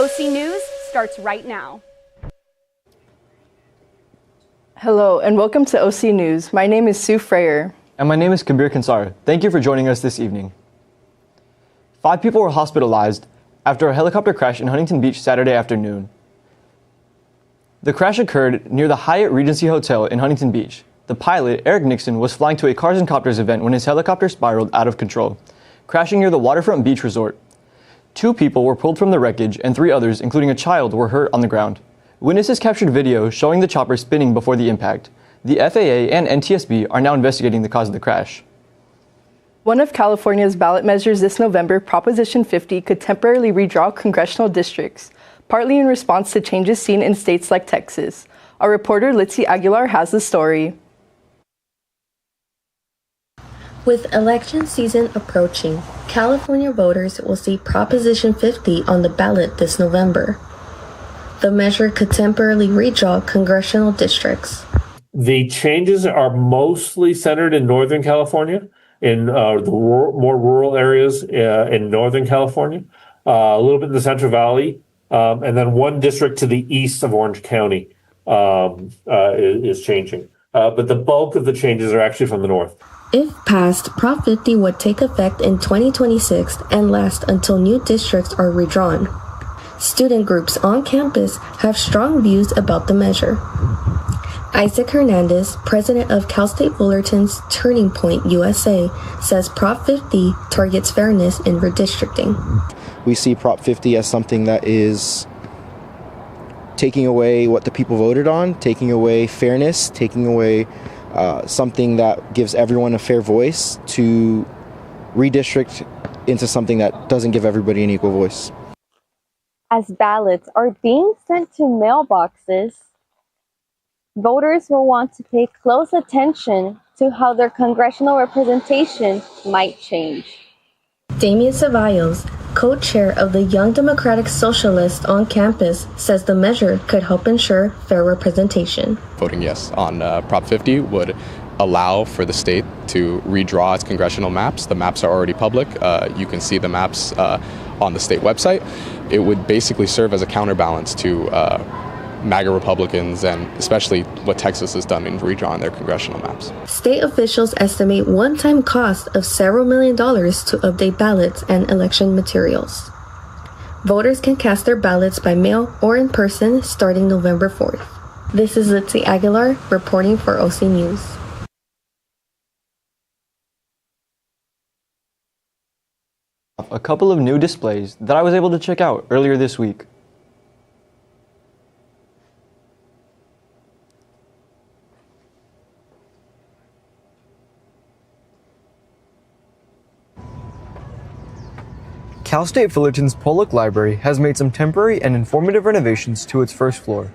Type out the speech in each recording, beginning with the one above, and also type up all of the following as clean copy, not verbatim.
OC News starts right now. Hello and welcome to OC News. My name is Sue Freyer. And my name is Kabir Kansar. Thank you for joining us this evening. 5 people were hospitalized after a helicopter crash in Huntington Beach Saturday afternoon. The crash occurred near the Hyatt Regency Hotel in Huntington Beach. The pilot, Eric Nixon, was flying to a Cars and Copters event when his helicopter spiraled out of control, crashing near the Waterfront Beach Resort. 2 people were pulled from the wreckage and 3 others, including a child, were hurt on the ground. Witnesses captured video showing the chopper spinning before the impact. The FAA and NTSB are now investigating the cause of the crash. One of California's ballot measures this November, Proposition 50, could temporarily redraw congressional districts, partly in response to changes seen in states like Texas. Our reporter Litzy Aguilar has the story. With election season approaching, California voters will see Proposition 50 on the ballot this November. The measure could temporarily redraw congressional districts. The changes are mostly centered in Northern California, in the more rural areas in Northern California, a little bit in the Central Valley, and then one district to the east of Orange County is changing. But the bulk of the changes are actually from the north. If passed, Prop 50 would take effect in 2026 and last until new districts are redrawn. Student groups on campus have strong views about the measure. Isaac Hernandez, president of Cal State Fullerton's Turning Point USA, says Prop 50 targets fairness in redistricting. We see Prop 50 as something that is taking away what the people voted on, taking away fairness, taking away something that gives everyone a fair voice to redistrict into something that doesn't give everybody an equal voice. As ballots are being sent to mailboxes, voters will want to pay close attention to how their congressional representation might change. Damian Ceballos, co-chair of the Young Democratic Socialists on campus, says the measure could help ensure fair representation. Voting yes on Prop 50 would allow for the state to redraw its congressional maps. The maps are already public. You can see the maps on the state website. It would basically serve as a counterbalance to MAGA Republicans and especially what Texas has done in redrawing their congressional maps. State officials estimate one-time cost of several $1 million to update ballots and election materials. Voters can cast their ballots by mail or in person starting November 4th. This is Litzy Aguilar reporting for OC News. A couple of new displays that I was able to check out earlier this week. Cal State Fullerton's Pollock Library has made some temporary and informative renovations to its first floor.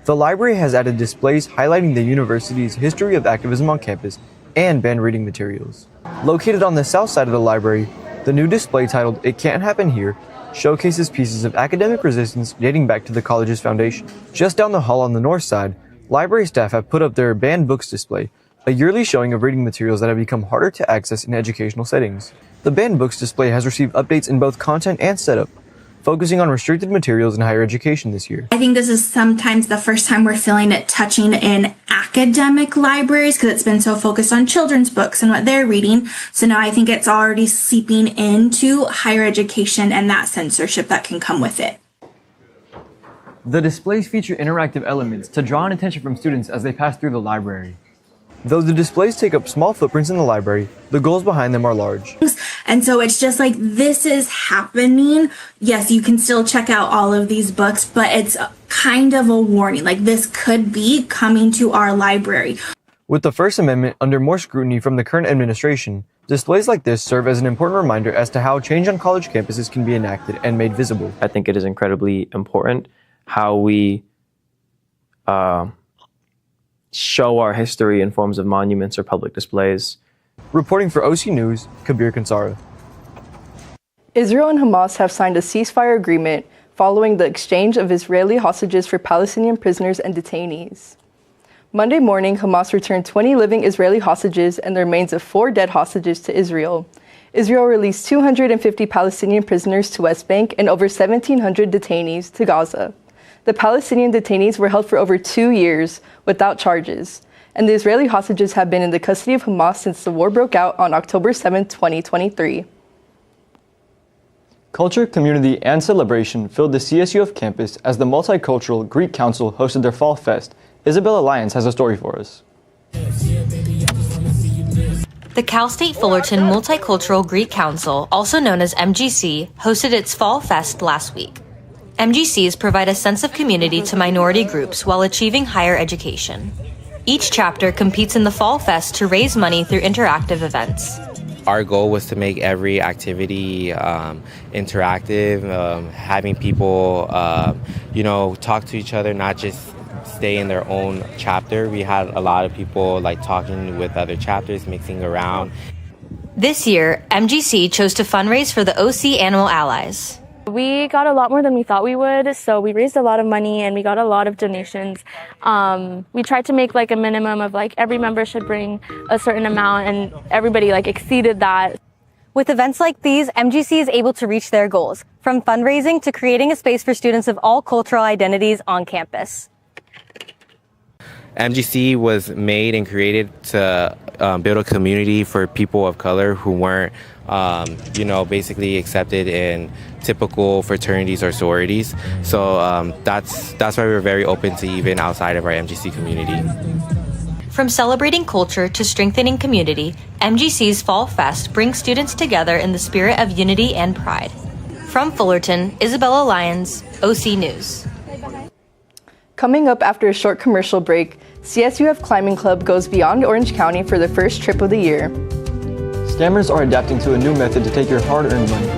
The library has added displays highlighting the university's history of activism on campus and banned reading materials. Located on the south side of the library, the new display titled "It Can't Happen Here" showcases pieces of academic resistance dating back to the college's foundation. Just down the hall on the north side, library staff have put up their Banned Books display, a yearly showing of reading materials that have become harder to access in educational settings. The Banned Books display has received updates in both content and setup, focusing on restricted materials in higher education this year. I think this is sometimes the first time we're feeling it touching in academic libraries because it's been so focused on children's books and what they're reading. So now I think it's already seeping into higher education and that censorship that can come with it. The displays feature interactive elements to draw in attention from students as they pass through the library. Though the displays take up small footprints in the library, the goals behind them are large. And so it's just like, this is happening. Yes, you can still check out all of these books, but it's kind of a warning. Like, this could be coming to our library. With the First Amendment under more scrutiny from the current administration, displays like this serve as an important reminder as to how change on college campuses can be enacted and made visible. I think it is incredibly important how we show our history in forms of monuments or public displays. Reporting for OC News, Kabir Kansara. Israel and Hamas have signed a ceasefire agreement following the exchange of Israeli hostages for Palestinian prisoners and detainees. Monday morning, Hamas returned 20 living Israeli hostages and the remains of 4 dead hostages to Israel. Israel released 250 Palestinian prisoners to West Bank and over 1,700 detainees to Gaza. The Palestinian detainees were held for over 2 years without charges, and the Israeli hostages have been in the custody of Hamas since the war broke out on October 7, 2023. Culture, community, and celebration filled the CSUF campus as the Multicultural Greek Council hosted their Fall Fest. Isabella Lyons has a story for us. The Cal State Fullerton Multicultural Greek Council, also known as MGC, hosted its Fall Fest last week. MGCs provide a sense of community to minority groups while achieving higher education. Each chapter competes in the Fall Fest to raise money through interactive events. Our goal was to make every activity interactive, having people, talk to each other, not just stay in their own chapter. We had a lot of people talking with other chapters, mixing around. This year, MGC chose to fundraise for the OC Animal Allies. We got a lot more than we thought we would, so we raised a lot of money and we got a lot of donations. We tried to make a minimum of every member should bring a certain amount, and everybody exceeded that. With events like these, MGC is able to reach their goals, from fundraising to creating a space for students of all cultural identities on campus. MGC was made and created to build a community for people of color who weren't, basically accepted in typical fraternities or sororities. So that's why we're very open to even outside of our MGC community. From celebrating culture to strengthening community, MGC's Fall Fest brings students together in the spirit of unity and pride. From Fullerton, Isabella Lyons, OC News. Coming up after a short commercial break, CSUF Climbing Club goes beyond Orange County for the first trip of the year. Scammers are adapting to a new method to take your hard-earned money.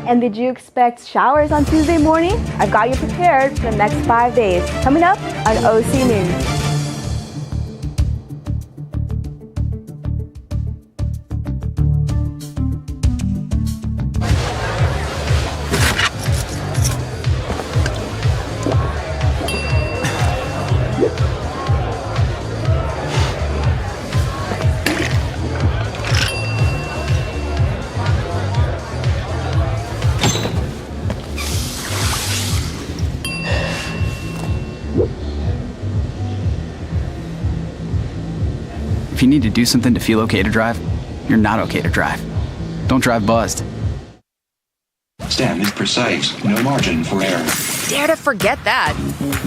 And did you expect showers on Tuesday morning? I've got you prepared for the next 5 days. Coming up on OC News. If you need to do something to feel okay to drive, you're not okay to drive. Don't drive buzzed. Stand is precise, no margin for error. Dare to forget that.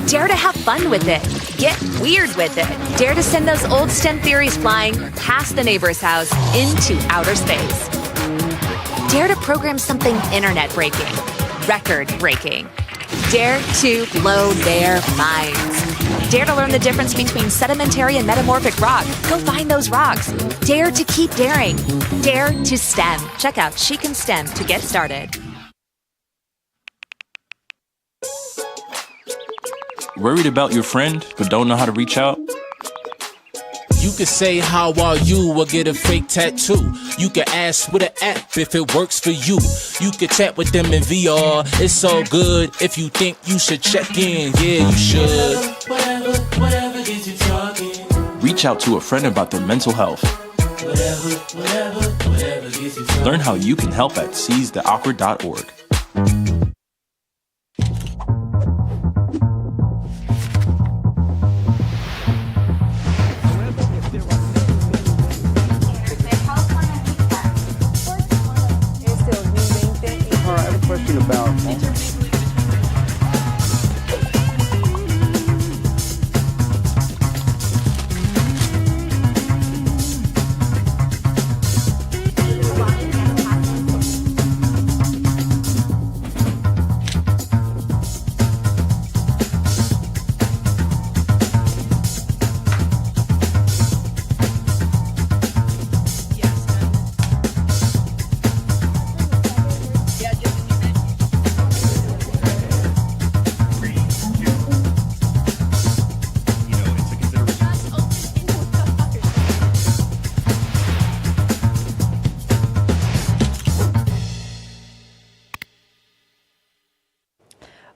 Dare to have fun with it. Get weird with it. Dare to send those old STEM theories flying past the neighbor's house into outer space. Dare to program something internet-breaking, record-breaking. Dare to blow their minds. Dare to learn the difference between sedimentary and metamorphic rock. Go find those rocks. Dare to keep daring. Dare to STEM. Check out She Can STEM to get started. Worried about your friend, but don't know how to reach out? You could say, how are you, or get a fake tattoo. You could ask with an app if it works for you. You could chat with them in VR, it's so good. If you think you should check in, yeah, you should. Whatever gets you talking. Reach out to a friend about their mental health. Whatever gets you talking. Learn how you can help at seizetheawkward.org.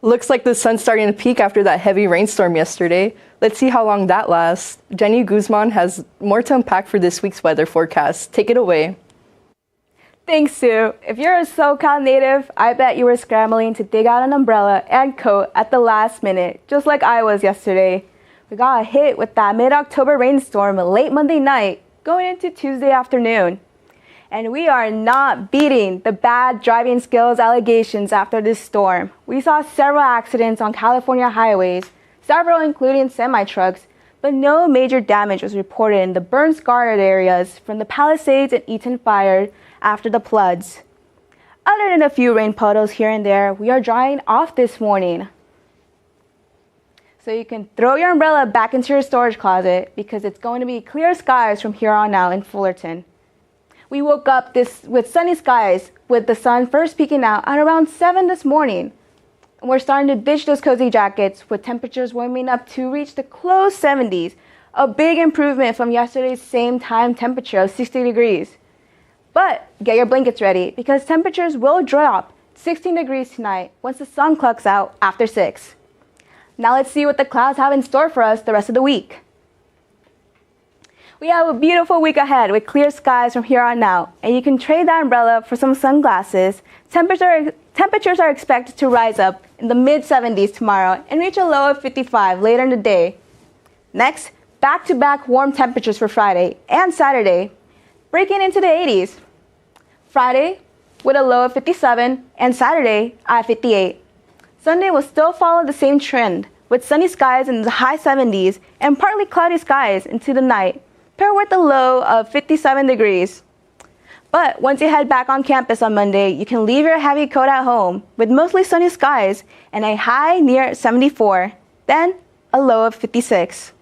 Looks like the sun's starting to peak after that heavy rainstorm yesterday. Let's see how long that lasts. Jenny Guzman has more to unpack for this week's weather forecast. Take it away. Thanks, Sue. If you're a SoCal native, I bet you were scrambling to dig out an umbrella and coat at the last minute, just like I was yesterday. We got hit with that mid-October rainstorm late Monday night, going into Tuesday afternoon. And we are not beating the bad driving skills allegations after this storm. We saw several accidents on California highways, several including semi-trucks, but no major damage was reported in the burn-scarred areas from the Palisades and Eaton fire after the floods. Other than a few rain puddles here and there, we are drying off this morning. So you can throw your umbrella back into your storage closet because it's going to be clear skies from here on out in Fullerton. We woke up with sunny skies with the sun first peeking out at around 7 this morning. We're starting to ditch those cozy jackets with temperatures warming up to reach the close 70s, a big improvement from yesterday's same time temperature of 60 degrees. But get your blankets ready because temperatures will drop 16 degrees tonight once the sun clucks out after 6. Now let's see what the clouds have in store for us the rest of the week. We have a beautiful week ahead with clear skies from here on out, and you can trade that umbrella for some sunglasses. Temperatures are expected to rise up in the mid-70s tomorrow and reach a low of 55 later in the day. Next, back-to-back warm temperatures for Friday and Saturday, breaking into the 80s. Friday with a low of 57 and Saturday at 58. Sunday will still follow the same trend with sunny skies in the high 70s and partly cloudy skies into the night, paired with a low of 57 degrees. But once you head back on campus on Monday, you can leave your heavy coat at home with mostly sunny skies and a high near 74, then a low of 56.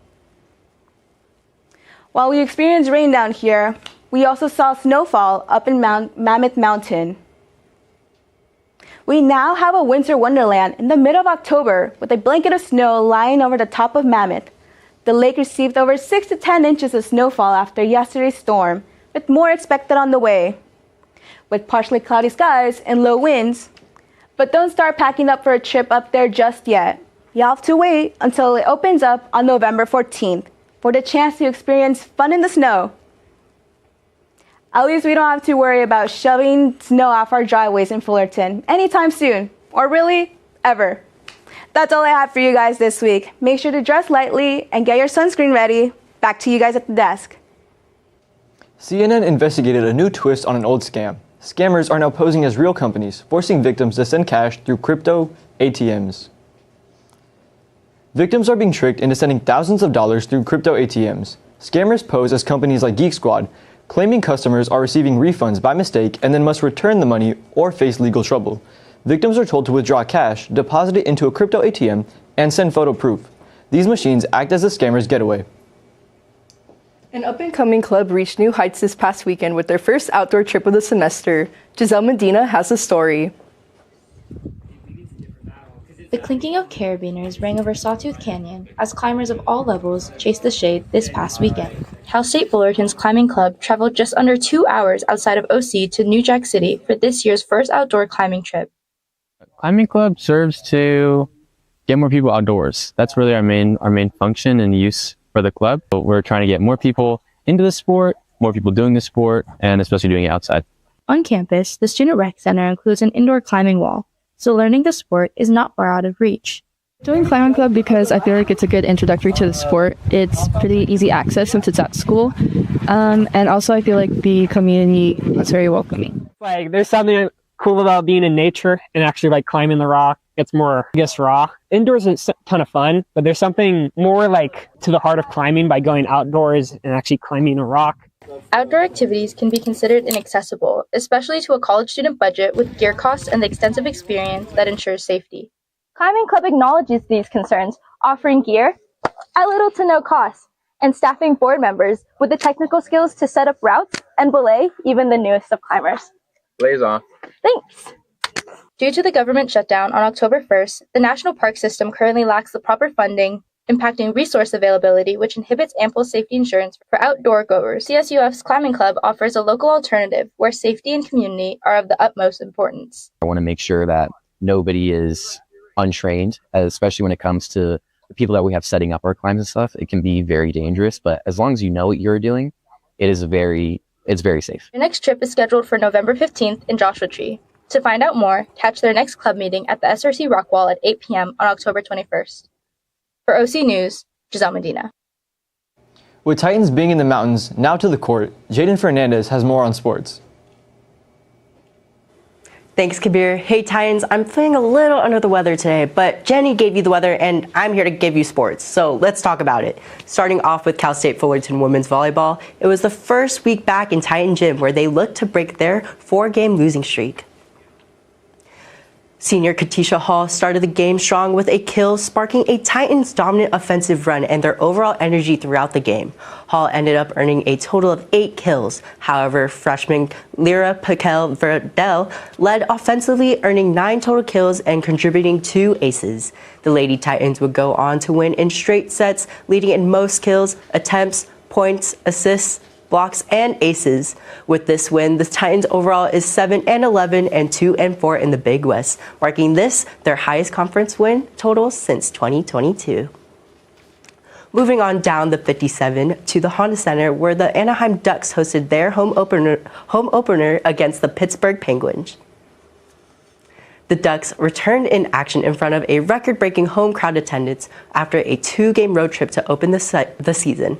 While we experienced rain down here, we also saw snowfall up in Mammoth Mountain. We now have a winter wonderland in the middle of October with a blanket of snow lying over the top of Mammoth. The lake received over 6 to 10 inches of snowfall after yesterday's storm, with more expected on the way. With partially cloudy skies and low winds. But don't start packing up for a trip up there just yet. You'll have to wait until it opens up on November 14th for the chance to experience fun in the snow. At least we don't have to worry about shoving snow off our driveways in Fullerton anytime soon, or really, ever. That's all I have for you guys this week. Make sure to dress lightly and get your sunscreen ready. Back to you guys at the desk. CNN investigated a new twist on an old scam. Scammers are now posing as real companies, forcing victims to send cash through crypto ATMs. Victims are being tricked into sending thousands of dollars through crypto ATMs. Scammers pose as companies like Geek Squad, claiming customers are receiving refunds by mistake and then must return the money or face legal trouble. Victims are told to withdraw cash, deposit it into a crypto ATM, and send photo proof. These machines act as the scammer's getaway. An up-and-coming club reached new heights this past weekend with their first outdoor trip of the semester. Giselle Medina has the story. The clinking of carabiners rang over Sawtooth Canyon as climbers of all levels chased the shade this past weekend. Cal State Fullerton's climbing club traveled just under 2 hours outside of OC to New Jack City for this year's first outdoor climbing trip. Climbing club serves to get more people outdoors. That's really our main function and use for the club. But we're trying to get more people into the sport, more people doing the sport, and especially doing it outside. On campus, the Student Rec Center includes an indoor climbing wall, so learning the sport is not far out of reach. Join climbing club because I feel like it's a good introductory to the sport. It's pretty easy access since it's at school. And also I feel like the community is very welcoming. Like there's something cool about being in nature and actually like climbing the rock. It's more, I guess, raw. Indoors is a ton of fun, but there's something more like to the heart of climbing by going outdoors and actually climbing a rock. Outdoor activities can be considered inaccessible, especially to a college student budget with gear costs and the extensive experience that ensures safety. Climbing Club acknowledges these concerns, offering gear at little to no cost, and staffing board members with the technical skills to set up routes and belay even the newest of climbers. Blaze on. Thanks! Due to the government shutdown on October 1st, the national park system currently lacks the proper funding, impacting resource availability, which inhibits ample safety insurance for outdoor goers. CSUF's Climbing Club offers a local alternative where safety and community are of the utmost importance. I want to make sure that nobody is untrained, especially when it comes to the people that we have setting up our climbs and stuff. It can be very dangerous, but as long as you know what you're doing, it's it's very safe. Their next trip is scheduled for November 15th in Joshua Tree. To find out more, catch their next club meeting at the SRC Rockwall at 8 p.m. on October 21st. For OC News, Giselle Medina. With Titans being in the mountains, now to the court, Jaden Fernandez has more on sports. Thanks, Kabir. Hey, Titans, I'm feeling a little under the weather today, but Jenny gave you the weather, and I'm here to give you sports. So let's talk about it. Starting off with Cal State Fullerton women's volleyball, it was the first week back in Titan Gym where they looked to break their 4-game losing streak. Senior Katisha Hall started the game strong with a kill, sparking a Titans' dominant offensive run and their overall energy throughout the game. Hall ended up earning a total of 8 kills. However, freshman Lyra Paquel-Verdell led offensively, earning 9 total kills and contributing 2 aces. The Lady Titans would go on to win in straight sets, leading in most kills, attempts, points, assists, blocks, and aces. With this win, the Titans overall is 7-11 and 2-4 in the Big West, marking this their highest conference win total since 2022. Moving on down the 57 to the Honda Center, where the Anaheim Ducks hosted their home opener against the Pittsburgh Penguins. The Ducks returned in action in front of a record-breaking home crowd attendance after a 2-game road trip to open the season.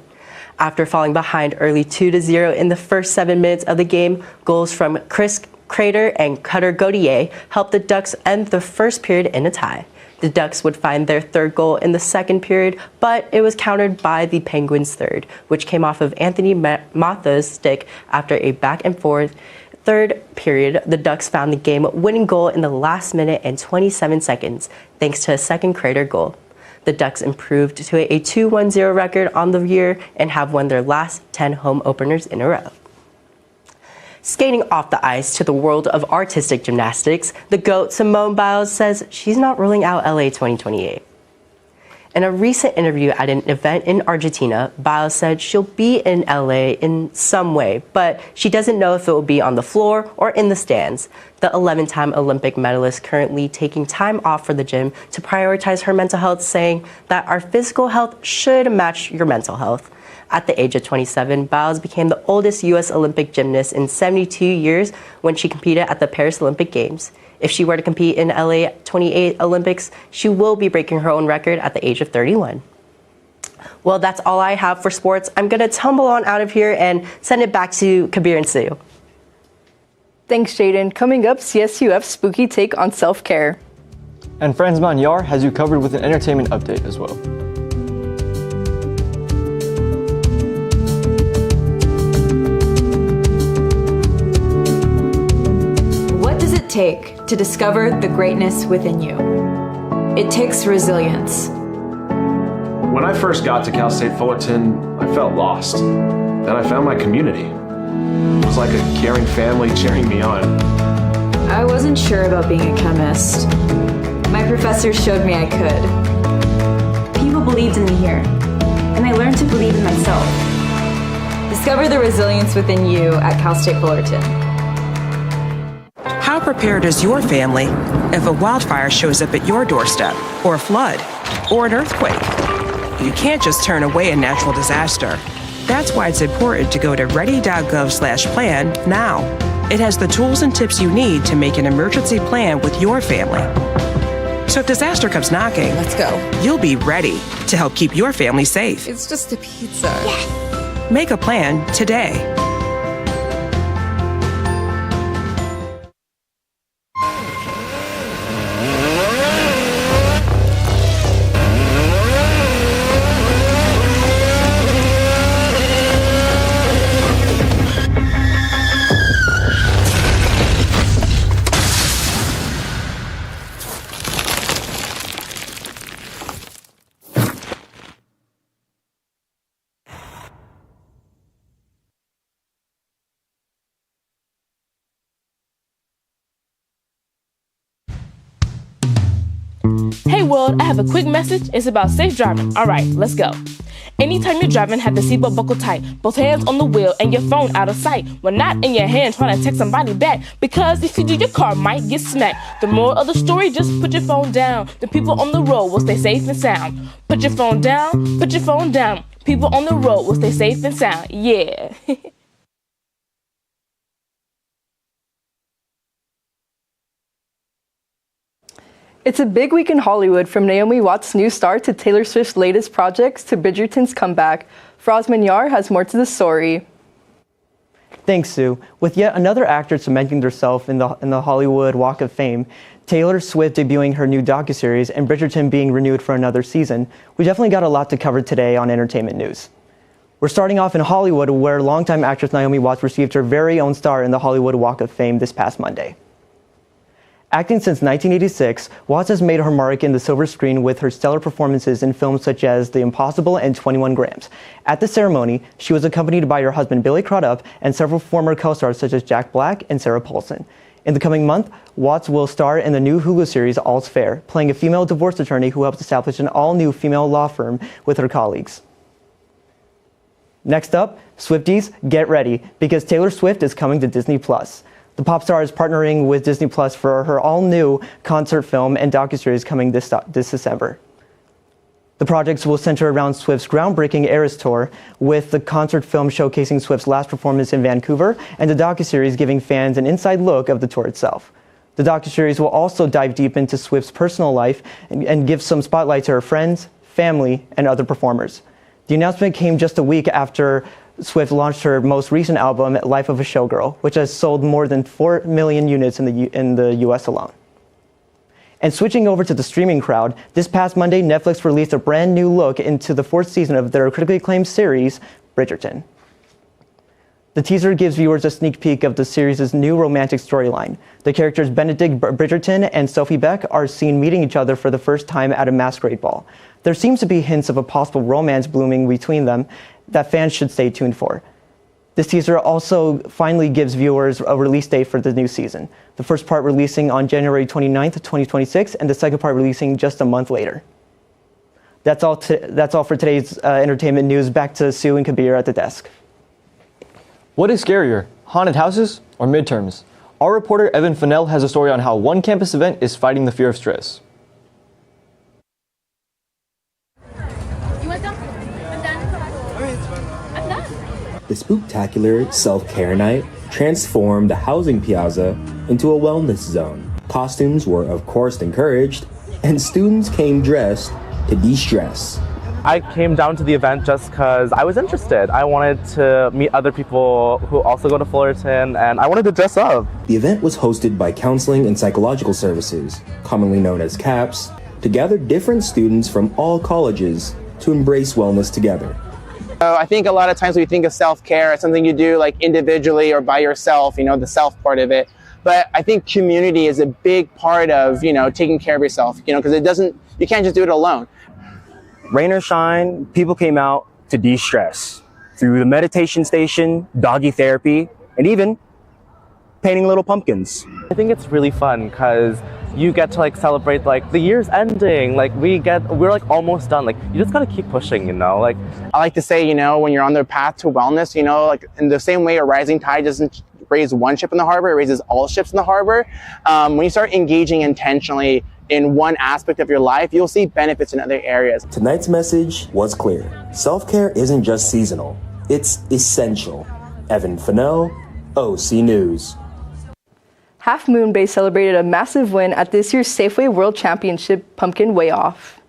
After falling behind early 2-0 in the first 7 minutes of the game, goals from Chris Crater and Cutter Gauthier helped the Ducks end the first period in a tie. The Ducks would find their third goal in the second period, but it was countered by the Penguins' third, which came off of Anthony Matha's stick after a back-and-forth third period. The Ducks found the game-winning goal in the last minute and 27 seconds, thanks to a second Crater goal. The Ducks improved to a 2-1-0 record on the year and have won their last 10 home openers in a row. Skating off the ice to the world of artistic gymnastics, the GOAT Simone Biles says she's not ruling out LA 2028. In a recent interview at an event in Argentina, Biles said she'll be in LA in some way, but she doesn't know if it will be on the floor or in the stands. The 11-time Olympic medalist currently taking time off for the gym to prioritize her mental health, saying that our physical health should match your mental health. At the age of 27, Biles became the oldest U.S. Olympic gymnast in 72 years when she competed at the Paris Olympic Games. If she were to compete in LA 28 Olympics, she will be breaking her own record at the age of 31. Well, that's all I have for sports. I'm going to tumble on out of here and send it back to Kabir and Sue. Thanks, Jaden. Coming up, CSUF's spooky take on self-care. And Franz Manyar has you covered with an entertainment update as well. Take to discover the greatness within you. It takes resilience. When I first got to Cal State Fullerton, I felt lost. Then I found my community. It was like a caring family cheering me on. I wasn't sure about being a chemist. My professor showed me I could. People believed in me here, and I learned to believe in myself. Discover the resilience within you at Cal State Fullerton. How prepared is your family if a wildfire shows up at your doorstep, or a flood, or an earthquake? You can't just turn away a natural disaster. That's why it's important to go to ready.gov/plan now. It has the tools and tips you need to make an emergency plan with your family. So if disaster comes knocking, let's go. You'll be ready to help keep your family safe. It's just a pizza. Yes. Make a plan today. Hey world, I have a quick message. It's about safe driving. Alright, let's go. Anytime you're driving, have the seatbelt buckled tight. Both hands on the wheel and your phone out of sight. When not in your hand, trying to text somebody back. Because if you do, your car might get smacked. The moral of the story, just put your phone down. The people on the road will stay safe and sound. Put your phone down, put your phone down. People on the road will stay safe and sound. Yeah. It's a big week in Hollywood, from Naomi Watts' new star to Taylor Swift's latest projects to Bridgerton's comeback. Faraz Manyar has more to the story. Thanks, Sue. With yet another actor cementing herself in the Hollywood Walk of Fame, Taylor Swift debuting her new docuseries, and Bridgerton being renewed for another season, we definitely got a lot to cover today on Entertainment News. We're starting off in Hollywood, where longtime actress Naomi Watts received her very own star in the Hollywood Walk of Fame this past Monday. Acting since 1986, Watts has made her mark in the silver screen with her stellar performances in films such as The Impossible and 21 Grams. At the ceremony, she was accompanied by her husband Billy Crudup and several former co-stars such as Jack Black and Sarah Paulson. In the coming month, Watts will star in the new Hulu series All's Fair, playing a female divorce attorney who helps establish an all-new female law firm with her colleagues. Next up, Swifties, get ready, because Taylor Swift is coming to Disney+. The pop star is partnering with Disney Plus for her all-new concert film and docuseries coming this December. The projects will center around Swift's groundbreaking Eras tour, with the concert film showcasing Swift's last performance in Vancouver and the docuseries giving fans an inside look of the tour itself. The docuseries will also dive deep into Swift's personal life and give some spotlight to her friends, family, and other performers. The announcement came just a week after Swift launched her most recent album, Life of a Showgirl, which has sold more than 4 million units in the US alone. And switching over to the streaming crowd, this past Monday, Netflix released a brand new look into the 4th season of their critically acclaimed series, Bridgerton. The teaser gives viewers a sneak peek of the series' new romantic storyline. The characters Benedict Bridgerton and Sophie Beck are seen meeting each other for the first time at a masquerade ball. There seems to be hints of a possible romance blooming between them that fans should stay tuned for. This teaser also finally gives viewers a release date for the new season, the first part releasing on January 29th, 2026, and the second part releasing just a month later. That's all for today's entertainment news. Back to Sue and Kabir at the desk. What is scarier, haunted houses or midterms? Our reporter Evan Fennell has a story on how one campus event is fighting the fear of stress. The spooktacular self-care night transformed the housing piazza into a wellness zone. Costumes were of course encouraged, and students came dressed to de-stress. I came down to the event just because I was interested. I wanted to meet other people who also go to Fullerton, and I wanted to dress up. The event was hosted by Counseling and Psychological Services, commonly known as CAPS, to gather different students from all colleges to embrace wellness together. I think a lot of times we think of self-care as something you do like individually or by yourself, the self part of it. But I think community is a big part of, taking care of yourself, because you can't just do it alone. Rain or shine, people came out to de-stress through the meditation station, doggy therapy, and even painting little pumpkins. I think it's really fun because you get to celebrate the year's ending. We're almost done. You just gotta keep pushing, I like to say, when you're on the path to wellness, in the same way a rising tide doesn't raise one ship in the harbor, it raises all ships in the harbor. When you start engaging intentionally in one aspect of your life, you'll see benefits in other areas. Tonight's message was clear. Self-care isn't just seasonal, it's essential. Evan Fennell, OC News. Half Moon Bay celebrated a massive win at this year's Safeway World Championship Pumpkin Weigh Off.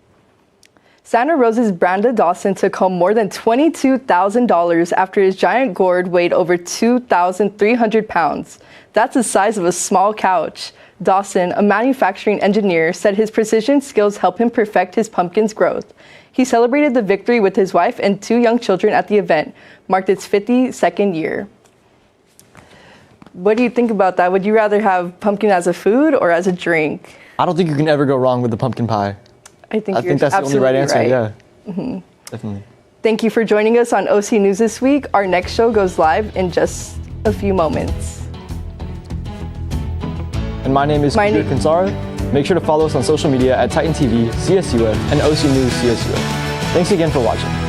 Santa Rosa's Branda Dawson took home more than $22,000 after his giant gourd weighed over 2,300 pounds. That's the size of a small couch. Dawson, a manufacturing engineer, said his precision skills helped him perfect his pumpkin's growth. He celebrated the victory with his wife and 2 young children at the event, marked its 52nd year. What do you think about that? Would you rather have pumpkin as a food or as a drink? I don't think you can ever go wrong with the pumpkin pie. I think that's the only right answer, right. yeah. Mm-hmm. Definitely. Thank you for joining us on OC News this week. Our next show goes live in just a few moments. And my name is Kabir Kansar. Make sure to follow us on social media at Titan TV, CSUF, and OC News CSUF. Thanks again for watching.